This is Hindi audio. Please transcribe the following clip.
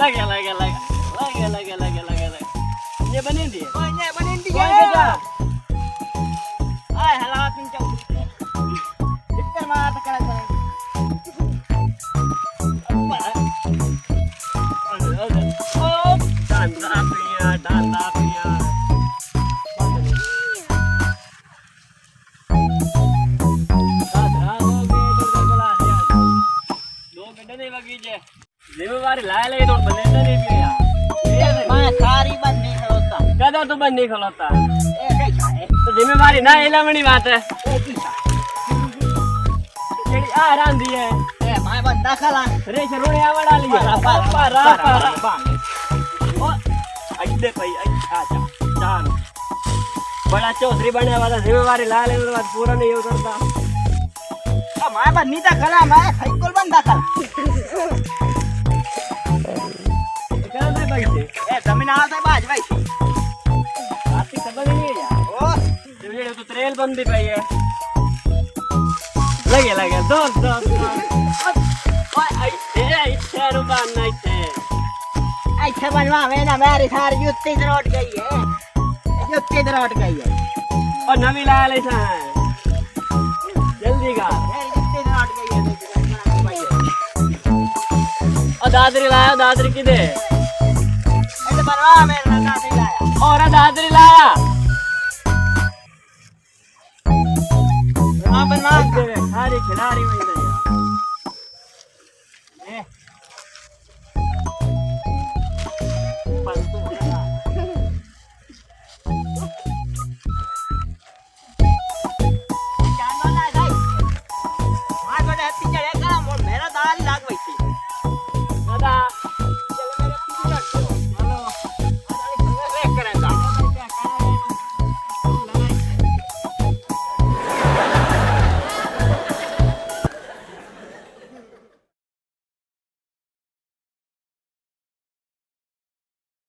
लगे ये बनी थी ये आय हला तुम जाओ इतना मार तक करा डांडा पिया जिम्मेवारी लाया ले तो बने नहीं पिया मैं सारी बंद नहीं खलोता कदा तो बंद नहीं खलोता ए कैसा है तो जिम्मेवारी ना इलामणी बात है ए कैसा जेडी आराम दी है ए मैं बंदा खला रे शरोड़े आवड़ा लिया पारा ओ अड्डे भाई अच्छा जान बड़ा चौधरी बने वाला जिम्मेवारी ला ले तो पूरा नहीं उतरता अब मैं बंदी ता खला मैं साइकिल बंदा खला ए जमीन आता है बाज भाई आती खबर ही नहीं है यार ओ ये तो ट्रेल बंदी पे है लगे दोस्त ओए आई थे रुबान नहीं थे ऐसे बनवा में ना मेरी सारी जुत्ती रोट गई है जुत्ती रोट गई है और नवी लाया ले सा जल्दी का मेरी जुत्ती रोट गई है और दादरी लाया दादरी किधे ऐसे बनवा में ना नहीं लाया और दादरी लाया बनवा सारी खिलाड़ी वही ए